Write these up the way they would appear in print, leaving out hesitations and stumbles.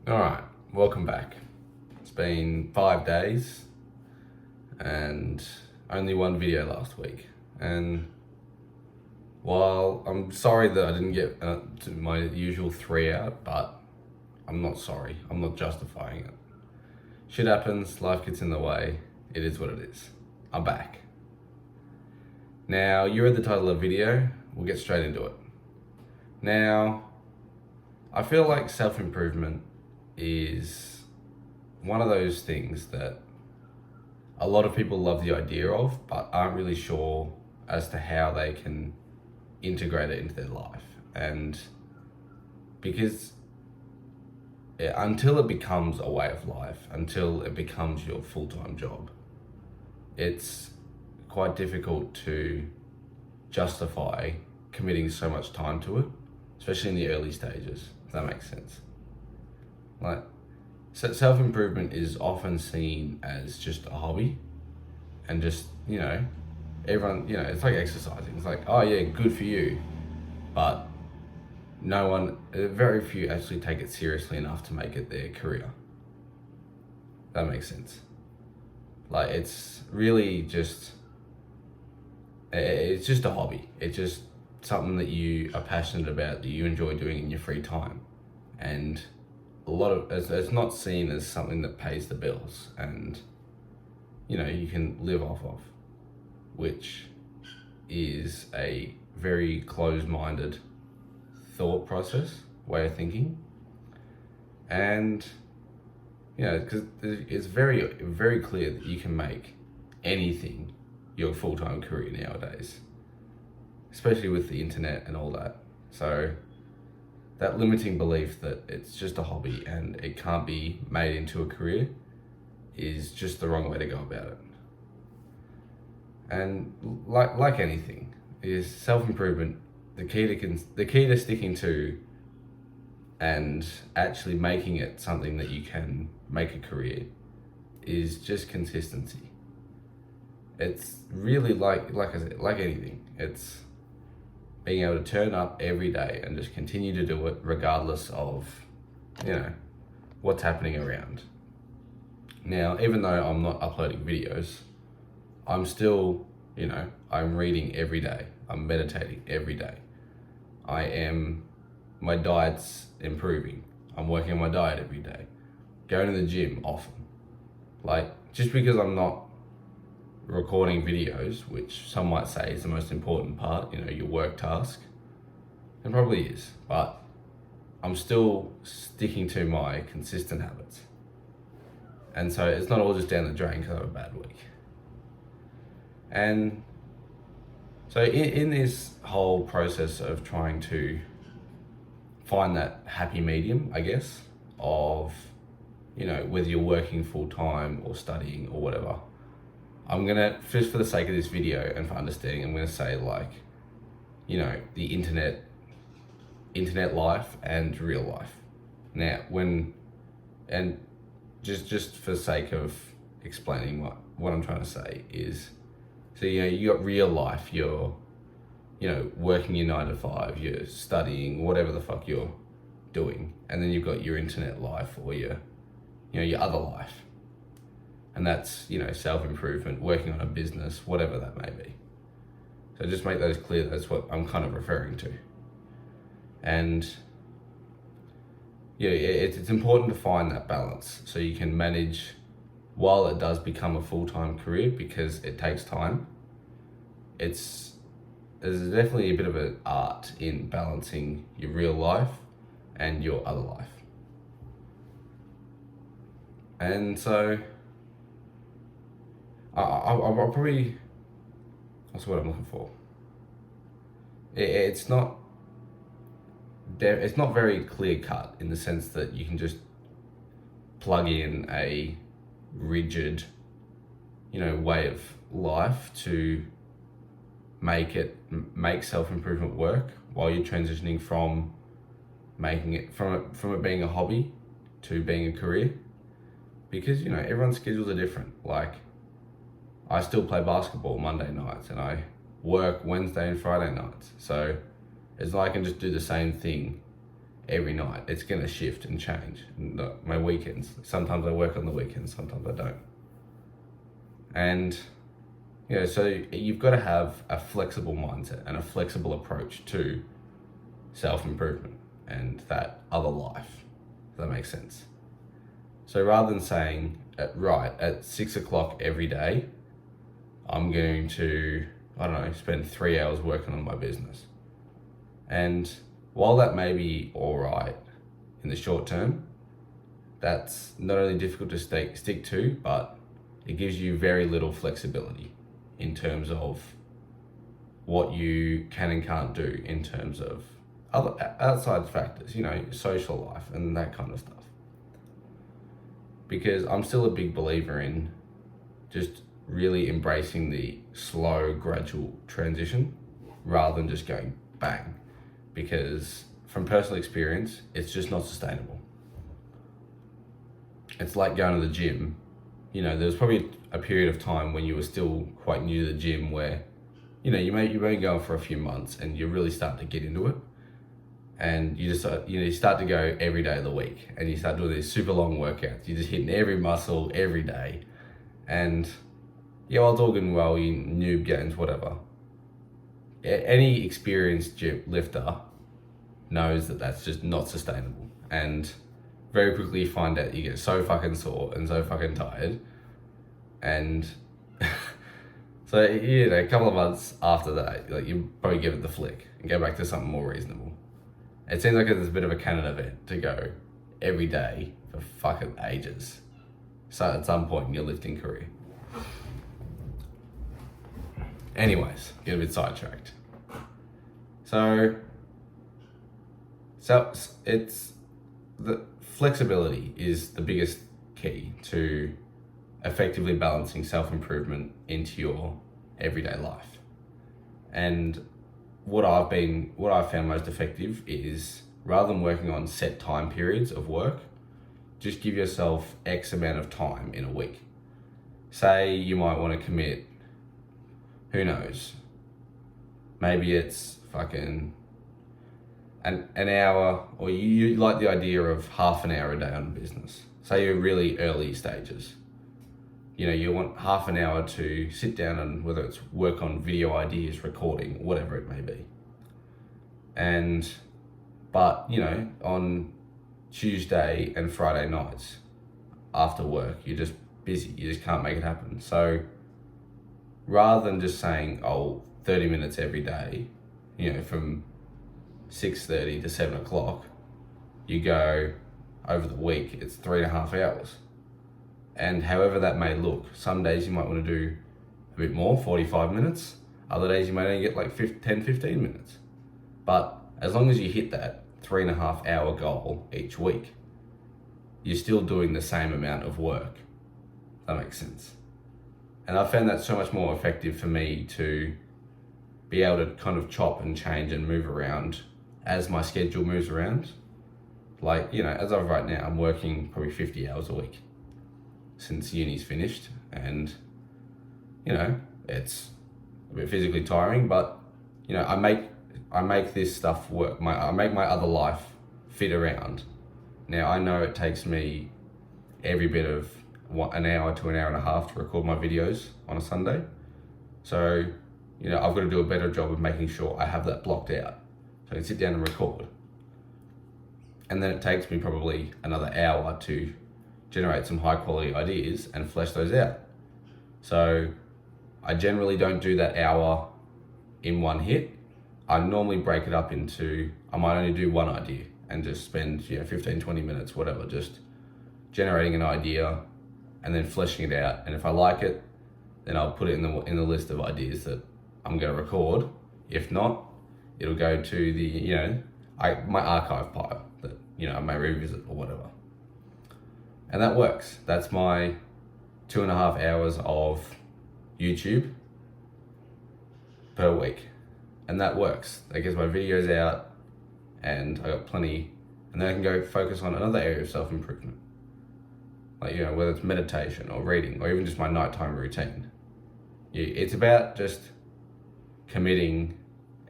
All right, welcome back. It's been 5 days and only one video last week. And while I'm sorry that I didn't get to my usual 3 out, but I'm not sorry. I'm not justifying it. Shit happens, life gets in the way. It is what it is. I'm back. Now, you read the title of the video. We'll get straight into it. Now, I feel like self-improvement is one of those things that a lot of people love the idea of, but aren't really sure as to how they can integrate it into their life. And because until it becomes a way of life, until it becomes your full-time job, it's quite difficult to justify committing so much time to it, especially in the early stages, if that makes sense. Like, self-improvement is often seen as just a hobby, and just, everyone, it's like exercising. It's like, oh yeah, good for you. But very few actually take it seriously enough to make it their career. That makes sense. Like, it's really just, it's just a hobby. It's just something that you are passionate about, that you enjoy doing in your free time. And it's not seen as something that pays the bills and, you can live off of, which is a very closed-minded thought process, way of thinking. And, because it's very, very clear that you can make anything your full-time career nowadays, especially with the internet and all that. So that limiting belief that it's just a hobby and it can't be made into a career is just the wrong way to go about it. And like anything, is self-improvement the key to sticking to and actually making it something that you can make a career is just consistency. It's really like I said, like anything. It's being able to turn up every day and just continue to do it regardless of, what's happening around. Now, even though I'm not uploading videos, I'm still, I'm reading every day. I'm meditating every day. My diet's improving. I'm working on my diet every day. Going to the gym often. Like, just because I'm not recording videos, which some might say is the most important part, your work task. It probably is, but I'm still sticking to my consistent habits. And so it's not all just down the drain because I have a bad week. And so in this whole process of trying to find that happy medium, I guess, of, whether you're working full time or studying or whatever, I'm gonna, just for the sake of this video and for understanding, I'm gonna say the internet life and real life. Now, just for the sake of explaining what I'm trying to say is, so you got real life, you're working your 9 to 5, you're studying, whatever the fuck you're doing, and then you've got your internet life or your other life. And that's, self-improvement, working on a business, whatever that may be. So just make those clear, that's what I'm kind of referring to. And it's important to find that balance so you can manage while it does become a full-time career, because it takes time. There's definitely a bit of an art in balancing your real life and your other life. And so I'll probably, what's the word I'm looking for? It's not very clear cut in the sense that you can just plug in a rigid, way of life to make self-improvement work while you're transitioning from making it from it being a hobby to being a career, because everyone's schedules are different. Like, I still play basketball Monday nights and I work Wednesday and Friday nights. So it's like I can just do the same thing every night. It's going to shift and change. My weekends, sometimes I work on the weekends, sometimes I don't. And, so you've got to have a flexible mindset and a flexible approach to self-improvement and that other life, if that makes sense. So rather than saying, at 6 o'clock every day, I'm going to, spend 3 hours working on my business. And while that may be all right in the short term, that's not only difficult to stick to, but it gives you very little flexibility in terms of what you can and can't do in terms of other outside factors, social life and that kind of stuff. Because I'm still a big believer in just really embracing the slow, gradual transition rather than just going bang. Because from personal experience, it's just not sustainable. It's like going to the gym. There was probably a period of time when you were still quite new to the gym where, you may be going for a few months and you really start to get into it. And you just, you start to go every day of the week and you start doing these super long workouts. You're just hitting every muscle every day. And while it's all good and well, you noob gains, whatever. Any experienced gym lifter knows that that's just not sustainable. And very quickly you find out you get so fucking sore and so fucking tired. And so, a couple of months after that, you probably give it the flick and go back to something more reasonable. It seems like it's a bit of a canon event to go every day for fucking ages. So at some point in your lifting career. Anyways, get a bit sidetracked. So it's the flexibility is the biggest key to effectively balancing self-improvement into your everyday life. And what I've found most effective is, rather than working on set time periods of work, just give yourself X amount of time in a week. Say you might want to commit, who knows, maybe it's fucking an hour, or you like the idea of half an hour a day on business. Say you're really early stages. You want half an hour to sit down and whether it's work on video ideas, recording, whatever it may be. But on Tuesday and Friday nights after work, you're just busy. You just can't make it happen. So rather than just saying, 30 minutes every day, from 6:30 to 7 o'clock, you go over the week, it's 3.5 hours. And however that may look, some days you might want to do a bit more, 45 minutes. Other days you might only get like 10, 15 minutes. But as long as you hit that 3.5 hour goal each week, you're still doing the same amount of work. That makes sense. And I found that so much more effective for me to be able to kind of chop and change and move around as my schedule moves around. Like, as of right now, I'm working probably 50 hours a week since uni's finished, and it's a bit physically tiring, but I make this stuff work. I make my other life fit around. Now I know it takes me every bit of an hour to an hour and a half to record my videos on a Sunday, so I've got to do a better job of making sure I have that blocked out so I can sit down and record. And then it takes me probably another hour to generate some high quality ideas and flesh those out. So I generally don't do that hour in one hit. I normally break it up into, I might only do one idea and just spend 15, 20 minutes, whatever, just generating an idea and then fleshing it out. And if I like it, then I'll put it in the list of ideas that I'm going to record. If not, it'll go to the, my archive pile that, I may revisit or whatever. And that works. That's my 2.5 hours of YouTube per week. And that works. That gets my videos out and I got plenty, and then I can go focus on another area of self-improvement. Like, whether it's meditation or reading or even just my nighttime routine. It's about just committing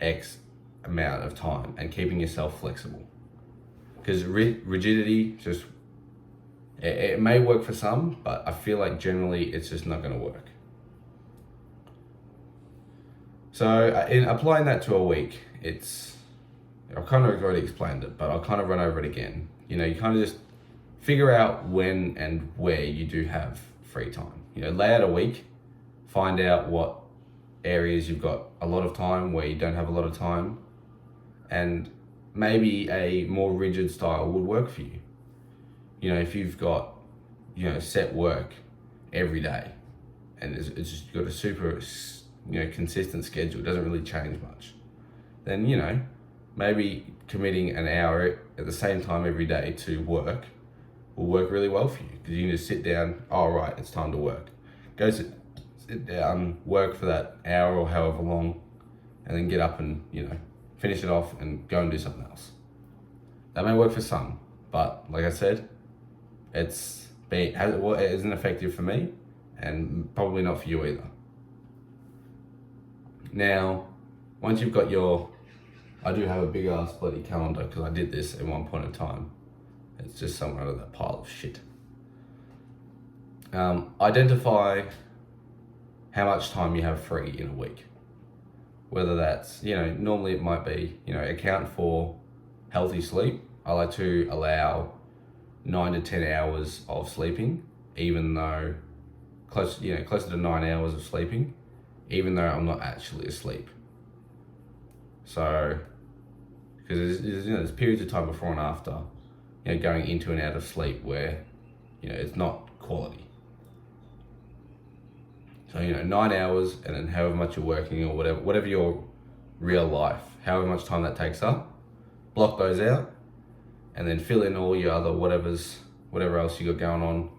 X amount of time and keeping yourself flexible. Because rigidity just, it may work for some, but I feel like generally it's just not going to work. So in applying that to a week, I've kind of already explained it, but I'll kind of run over it again. You kind of just figure out when and where you do have free time. Lay out a week, find out what areas you've got a lot of time, where you don't have a lot of time, and maybe a more rigid style would work for you. If you've got, set work every day, and it's just, you've got a super, consistent schedule, it doesn't really change much, then, maybe committing an hour at the same time every day to work will work really well for you, because you can just sit down, right, it's time to work. Go sit down, work for that hour or however long, and then get up and, finish it off and go and do something else. That may work for some, but like I said, it isn't effective for me, and probably not for you either. Now, once you've got I do have a big ass bloody calendar, because I did this at one point in time. It's just somewhere under that pile of shit. Identify how much time you have free in a week. Whether that's, normally it might be, account for healthy sleep. I like to allow 9 to 10 hours of sleeping, even though closer to 9 hours of sleeping, even though I'm not actually asleep. So, because there's periods of time before and after, going into and out of sleep where, it's not quality. So, 9 hours, and then however much you're working or whatever your real life, however much time that takes up, block those out, and then fill in all your other whatever else you got going on,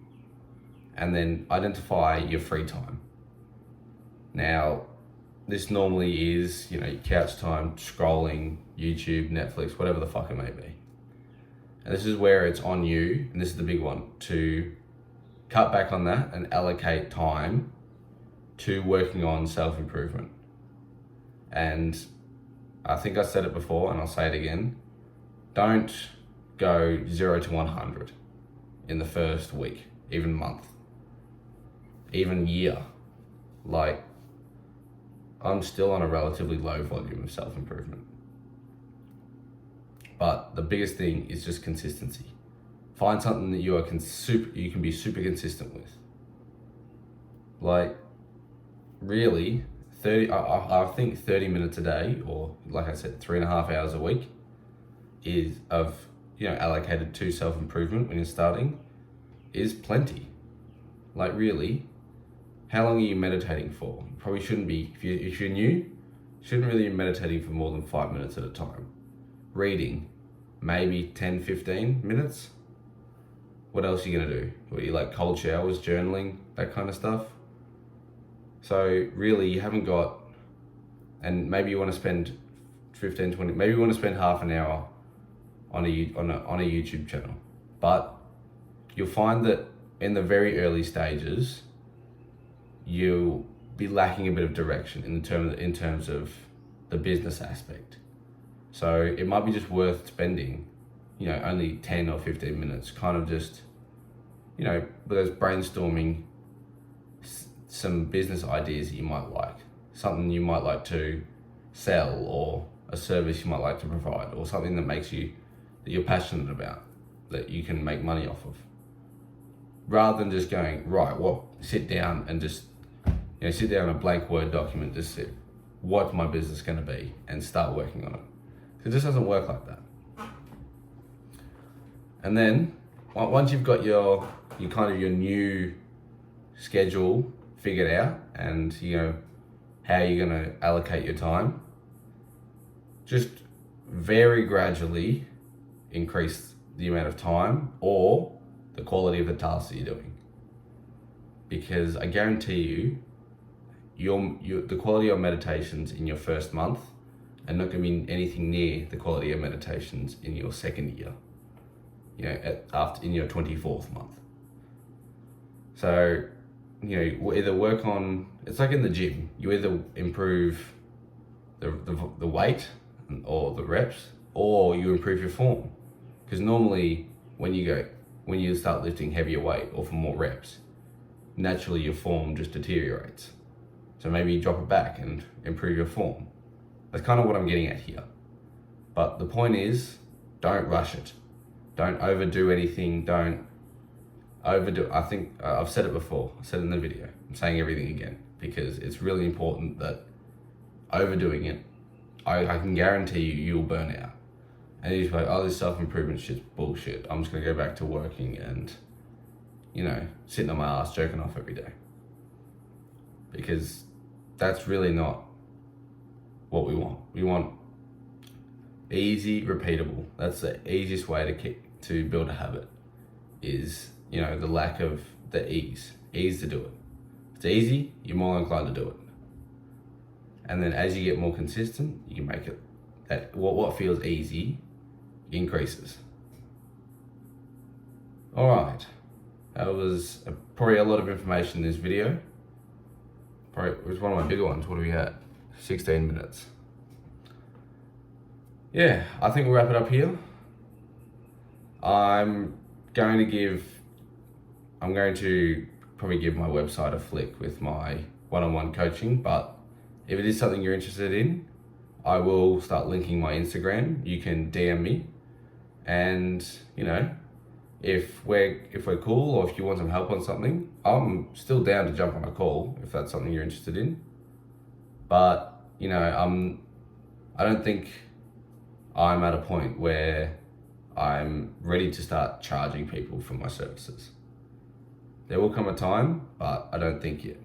and then identify your free time. Now, this normally is, your couch time, scrolling, YouTube, Netflix, whatever the fuck it may be. And this is where it's on you, and this is the big one, to cut back on that and allocate time to working on self-improvement. And I think I said it before, and I'll say it again, don't go 0 to 100 in the first week, even month, even year. Like, I'm still on a relatively low volume of self-improvement. But the biggest thing is just consistency. Find something that you can be super consistent with. Like, really, I think 30 minutes a day, or like I said, 3.5 hours a week, is allocated to self-improvement when you're starting, is plenty. Like, really, how long are you meditating for? You probably shouldn't be, if you're new, you shouldn't really be meditating for more than 5 minutes at a time. Reading, maybe 10, 15 minutes. What else are you gonna do? What, you like cold showers, journaling, that kind of stuff? So really, you haven't got, and maybe you want to spend 15, 20, maybe you want to spend half an hour on a YouTube channel. But you'll find that in the very early stages, you'll be lacking a bit of direction in terms of the business aspect. So it might be just worth spending, only 10 or 15 minutes, kind of just, with those brainstorming some business ideas that you might like, something you might like to sell, or a service you might like to provide, or something that you're passionate about, that you can make money off of. Rather than just going, right, sit down and just, sit down on a blank Word document, just sit, what's my business going to be, and start working on it. It just doesn't work like that. And then once you've got your new schedule figured out, and how you're going to allocate your time, just very gradually increase the amount of time or the quality of the tasks that you're doing. Because I guarantee you, the quality of meditations in your first month are not going to be anything near the quality of meditations in your second year, in your 24th month. So, either work on, it's like in the gym, you either improve the weight or the reps, or you improve your form. Because normally when you start lifting heavier weight or for more reps, naturally your form just deteriorates. So maybe you drop it back and improve your form. That's kind of what I'm getting at here. But the point is, don't rush it. Don't overdo anything. Don't overdo. I think I've said it before. I said it in the video. I'm saying everything again because it's really important that overdoing it, I can guarantee you'll burn out. And you're like, oh, this self-improvement shit's bullshit. I'm just gonna go back to working and, sitting on my ass, jerking off every day. Because that's really not what we want. We want easy, repeatable. That's the easiest way to build a habit is, the lack of the ease to do it. If it's easy, you're more inclined to do it. And then as you get more consistent, you can make it that what feels easy increases. All right, that was probably a lot of information in this video. Probably it was one of my bigger ones. What are we at? 16 minutes. Yeah, I think we'll wrap it up here. I'm going to probably give my website a flick with my one-on-one coaching, but if it is something you're interested in, I will start linking my Instagram. You can DM me, and if we're cool or if you want some help on something, I'm still down to jump on a call if that's something you're interested in. But I don't think I'm at a point where I'm ready to start charging people for my services. There will come a time, but I don't think yet.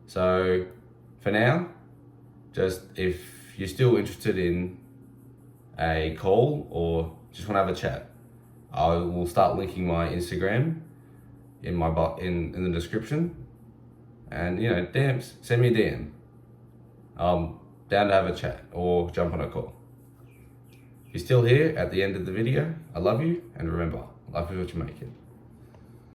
So for now, just if you're still interested in a call or just want to have a chat, I will start linking my Instagram in the description. And DMs, send me a DM. I'm down to have a chat or jump on a call. If you're still here at the end of the video, I love you, and remember, life is what you make it.